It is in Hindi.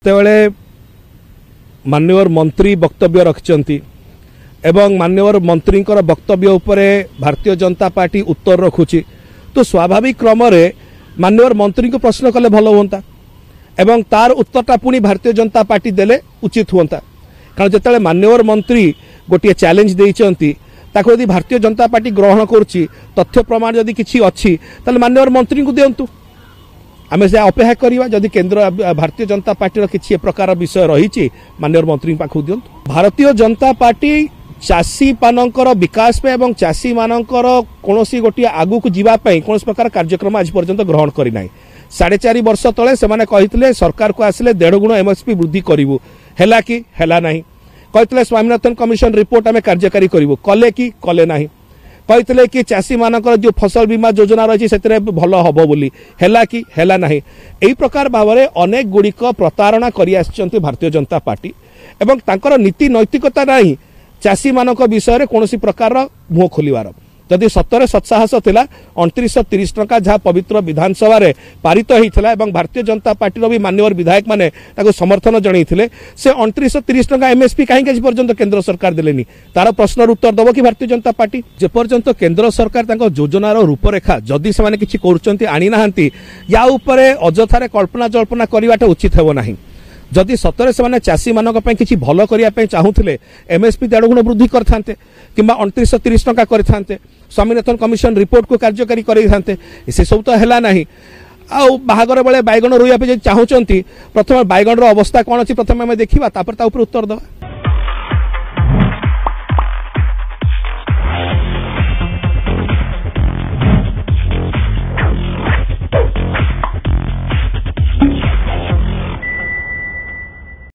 जितेबले माननीय मंत्री वक्तव्य रखिंट एवं माननीय मंत्री वक्तव्य उपरे भारतीय जनता पार्टी उत्तर रखुची तो स्वाभाविक क्रम माननीय मंत्री को प्रश्न कले भल हुंता एवं तार उत्तरटा पुणी भारतीय जनता पार्टी देले उचित हुंता कारण जिते माननीय मंत्री गोटे चैलेंज देइचंती ताको यदि भारतीय जनता पार्टी ग्रहण करुच्ची तथ्य प्रमाण यदि किसी अच्छी ताले माननीय मंत्री को दिंतु आम से अपेक्षा करवा जदि केंद्र भारतीय जनता पार्टी किसी प्रकार विषय रही माननीय मंत्री पाखु दिंतु। भारतीय जनता पार्टी चाषी मानकर विकास पे एवं चाषी मानकर कौन गोटे आगु को जीवाई कौन प्रकार कार्यक्रम आज पर्यंत ग्रहण करना 4.5 वर्ष तले से कहते सरकार को आसिले 1.5 गुण एमएसपी वृद्धि करूँ है कि है ना कहते स्वामीनाथन कमिशन रिपोर्ट आम कार्यकारी करूँ कले कि कले ना कहते कि चाषी मानकर जो फसल बीमा योजना रही से भल हम बोली है कि है ना यही प्रकार भाव में अनेक गुड़िक प्रतारणा कर भारतीय जनता पार्टी एवं तांकर नीति नैतिकता नहीं चाषी मानक विषय में कौन प्रकार मुह खोलार जदि सतरे सत्साहस थिला 2930 टंका जहाँ पवित्र विधानसभा रे पारित होता है भारतीय जनता पार्टी भी माननीय विधायक माने समर्थन जनईले से 2930 टंका एमएसपी कहीं आज पर्यंत केंद्र सरकार देलेनी तार प्रश्न उत्तर दब कि भारतीय जनता पार्टी जे पर्यंत केंद्र सरकार योजनार रूपरेखा जदि से किसी आनी ना या उपरे अजथारे कल्पना जल्पना करवाटा उचित हेबो नाही जदि सतरे से चाषी मानक किसी भल करने चाहूले एमएसपी 1.5 गुण वृद्धि करते कि 2930 टंका करते स्वामीनाथन कमिशन रिपोर्ट को कार्यकारी करते से सब तो है ना आउ बाहागर बेले बैगण रोइया पे चाहूँगी प्रथम बैगण अवस्था कौन अच्छी प्रथम आम देखा उत्तर दवा।